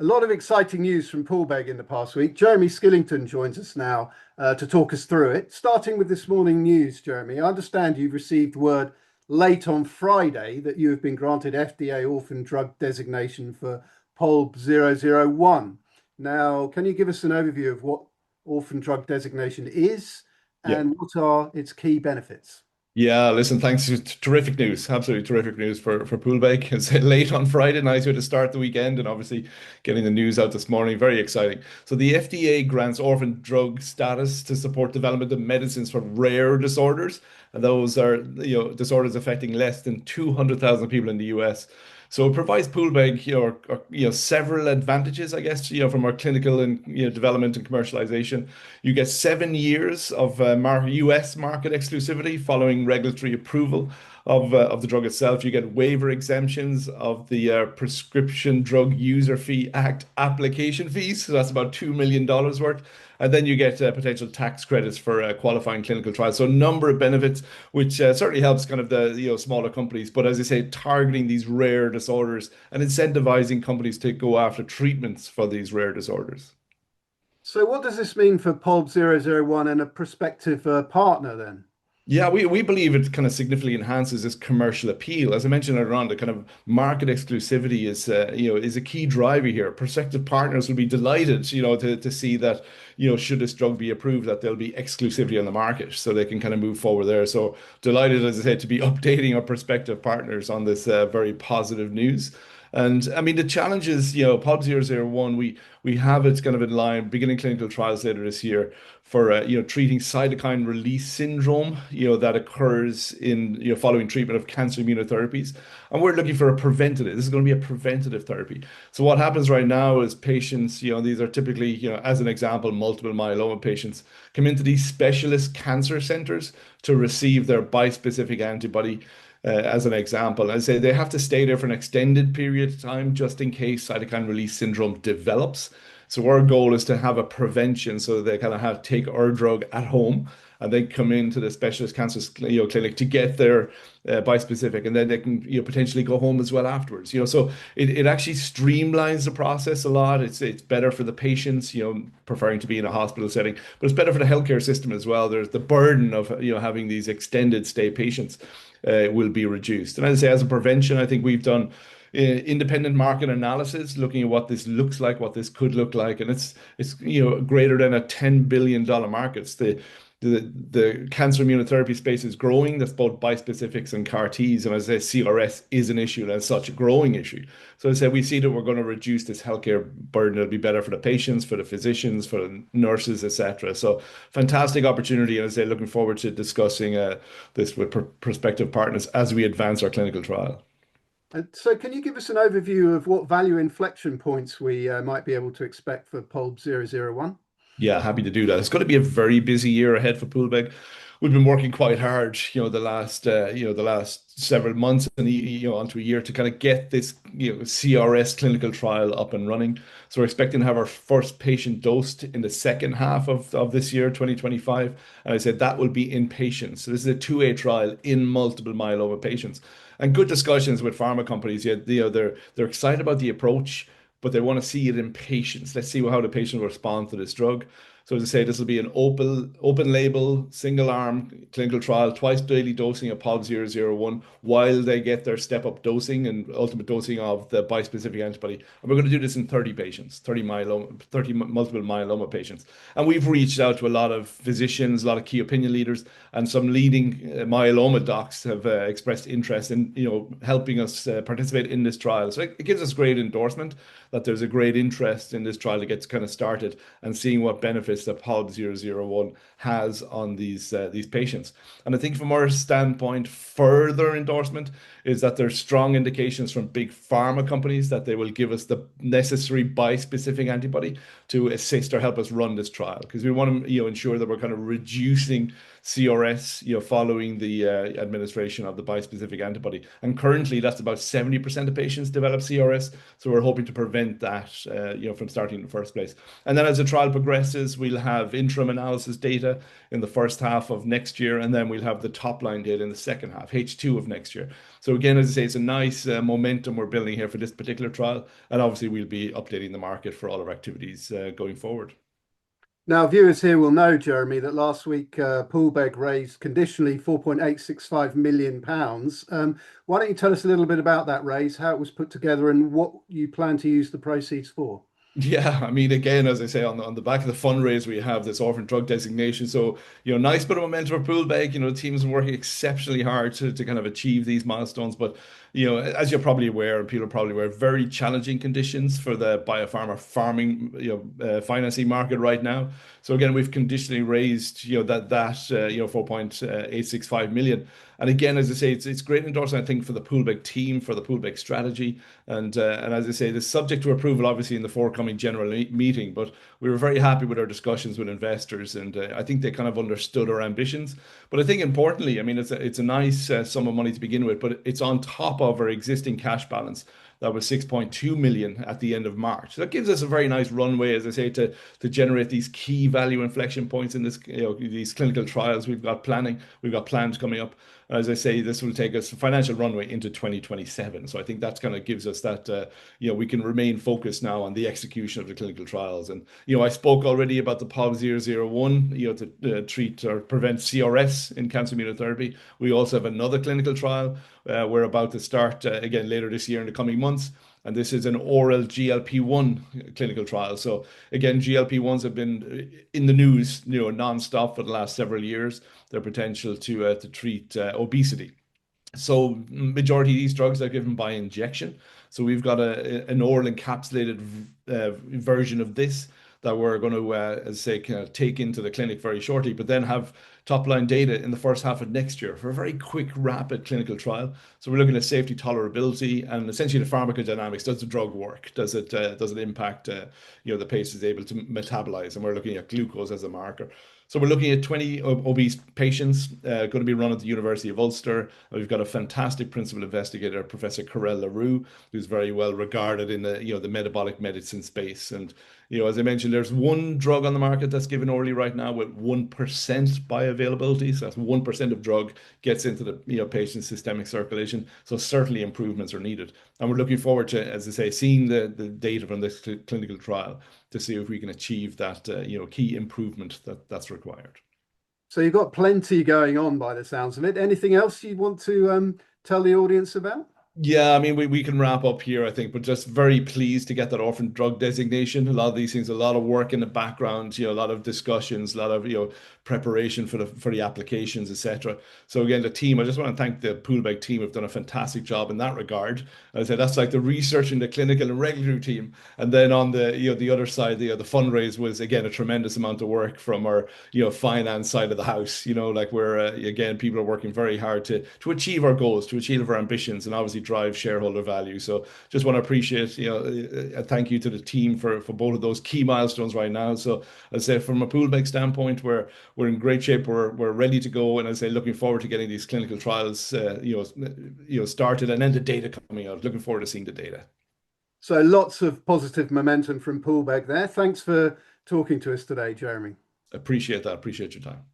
A lot of exciting news from Poolbeg in the past week. Jeremy Skillington joins us now to talk us through it. Starting with this morning news, Jeremy, I understand you've received word late on Friday that you have been granted FDA Orphan Drug Designation for POLB 001. Now, can you give us an overview of what Orphan Drug Designation is Yeah. and what are its key benefits? Yeah, listen, thanks. Terrific news. Absolutely terrific news for Poolbeg. It's late on Friday night here to start the weekend, and obviously getting the news out this morning. Very exciting. So the FDA grants orphan drug status to support development of medicines for rare disorders. And those are, disorders affecting less than 200,000 people in the US. So it provides Poolbeg, several advantages, I guess, from our clinical and development and commercialization. You get 7 years of US market exclusivity following regulatory approval of the drug itself. You get waiver exemptions of the Prescription Drug User Fee Act application fees. So that's about $2 million worth. And then you get potential tax credits for qualifying clinical trials. So a number of benefits, which certainly helps kind of the smaller companies. But as I say, targeting these rare disorders and incentivizing companies to go after treatments for these rare disorders. So what does this mean for POLB 001 and a prospective partner then? Yeah, we believe it kind of significantly enhances its commercial appeal. As I mentioned earlier on, the kind of market exclusivity is a key driver here. Prospective partners will be delighted, to see that, should this drug be approved, that there'll be exclusivity on the market, so they can kind of move forward there. So delighted, as I said, to be updating our prospective partners on this very positive news. And I mean, the challenge is, POLB 001, we have it kind of in line, beginning clinical trials later this year for, treating cytokine release syndrome, that occurs in, following treatment of cancer immunotherapies. And we're looking for a preventative. This is going to be a preventative therapy. So what happens right now is patients, these are typically, as an example, multiple myeloma patients come into these specialist cancer centers to receive their bispecific antibody. As an example, I say they have to stay there for an extended period of time just in case cytokine release syndrome develops. So our goal is to have a prevention so they kind of take our drug at home and then come into the specialist cancer clinic to get their bispecific, and then they can potentially go home as well afterwards. So it actually streamlines the process a lot. It's better for the patients, preferring to be in a hospital setting, but it's better for the healthcare system as well. There's the burden of having these extended stay patients will be reduced. And as I say, as a prevention, I think we've done independent market analysis looking at what this looks like, what this could look like, and it's greater than a $10 billion market. The cancer immunotherapy space is growing. That's both bispecifics and CAR Ts, and as I say, CRS is an issue, and as such a growing issue. So as I say, we see that we're going to reduce this healthcare burden. It'll be better for the patients, for the physicians, for the nurses, etc. So fantastic opportunity, and as I say, looking forward to discussing this with prospective partners as we advance our clinical trial. So can you give us an overview of what value inflection points we might be able to expect for POLB 001? Yeah, happy to do that. It's going to be a very busy year ahead for Poolbeg. We've been working quite hard, the last several months and onto a year to kind of get this, CRS clinical trial up and running. So we're expecting to have our first patient dosed in the second half of this year, 2025. And I said that will be in patients. So this is a 2A trial in multiple myeloma patients. And good discussions with pharma companies. Yeah, they're excited about the approach, but they want to see it in patients. Let's see how the patient will respond to this drug. So as I say, this will be an open label, single arm clinical trial, twice daily dosing of POLB 001 while they get their step up dosing and ultimate dosing of the bispecific antibody. And we're going to do this in 30 patients, 30 multiple myeloma patients. And we've reached out to a lot of physicians, a lot of key opinion leaders, and some leading myeloma docs have expressed interest in helping us participate in this trial. So it gives us great endorsement that there's a great interest in this trial to get kind of started and seeing what benefits that POLB 001 has on these patients. And I think from our standpoint, further endorsement is that there's strong indications from big pharma companies that they will give us the necessary bispecific antibody to assist or help us run this trial, because we want to ensure that we're kind of reducing CRS, following the administration of the bispecific antibody. And currently, that's about 70% of patients develop CRS. So we're hoping to prevent that, from starting in the first place. And then as the trial progresses, we'll have interim analysis data in the first half of next year, and then we'll have the top line data in the second half, H2 of next year. So again, as I say, it's a nice momentum we're building here for this particular trial, and obviously we'll be updating the market for all our activities going forward. Now, viewers here will know, Jeremy, that last week Poolbeg raised conditionally £4.865 million. Why don't you tell us a little bit about that raise, how it was put together, and what you plan to use the proceeds for? Yeah, I mean, again, as I say, on the back of the fundraise, we have this orphan drug designation. So, nice bit of momentum for Poolbeg. The team's working exceptionally hard to kind of achieve these milestones. But, as you're probably aware, and people are probably aware, very challenging conditions for the biopharma farming, financing market right now. So again, we've conditionally raised, that 4.865 million. And again, as I say, it's great endorsement, I think, for the Poolbeg team, for the Poolbeg strategy. And as I say, the subject to approval, obviously, in the forthcoming general meeting. But we were very happy with our discussions with investors, and I think they kind of understood our ambitions. But I think importantly, I mean, it's a nice sum of money to begin with, but it's on top of our existing cash balance. That was 6.2 million at the end of March. So that gives us a very nice runway, as I say, to generate these key value inflection points in this, these clinical trials we've got plans coming up. As I say, this will take us financial runway into 2027. So I think that kind of gives us that, we can remain focused now on the execution of the clinical trials. And, I spoke already about the POLB 001, to treat or prevent CRS in cancer immunotherapy. We also have another clinical trial we're about to start again later this year in the coming months. And this is an oral GLP-1 clinical trial. So again, GLP-1s have been in the news, nonstop for the last several years. Their potential to treat obesity. So majority of these drugs are given by injection. So we've got an oral encapsulated version of this that we're going to, as I say, kind of take into the clinic very shortly, but then have top-line data in the first half of next year for a very quick, rapid clinical trial. So we're looking at safety, tolerability, and essentially the pharmacodynamics. Does the drug work? Does it impact, the patient is able to metabolize? And we're looking at glucose as a marker. So we're looking at 20 obese patients, going to be run at the University of Ulster. We've got a fantastic principal investigator, Professor Carel LaRue, who's very well regarded in the metabolic medicine space. And as I mentioned, there's one drug on the market that's given orally right now with 1% bioavailability. So that's 1% of drug gets into the patient's systemic circulation. So certainly improvements are needed. And we're looking forward to, as I say, seeing the data from this clinical trial to see if we can achieve that key improvement that's required. So you've got plenty going on by the sounds of it. Anything else you want to tell the audience about? Yeah, I mean, we can wrap up here, I think, but just very pleased to get that orphan drug designation. A lot of these things, a lot of work in the background, a lot of discussions, a lot of, preparation for the applications, etc. So again, the team, I just want to thank the Poolbeg team, have done a fantastic job in that regard. As I said, that's like the research and the clinical and regulatory team. And then on the other side, the fundraise was again a tremendous amount of work from our, finance side of the house. Like we're again, people are working very hard to achieve our goals, to achieve our ambitions, and obviously drive shareholder value. So just want to appreciate, a thank you to the team for both of those key milestones right now. So as I say, from a Poolbeg standpoint, we're in great shape. We're ready to go, and as I say, looking forward to getting these clinical trials, started, and then the data coming out. Looking forward to seeing the data. So lots of positive momentum from Poolbeg there. Thanks for talking to us today, Jeremy. Appreciate that. Appreciate your time.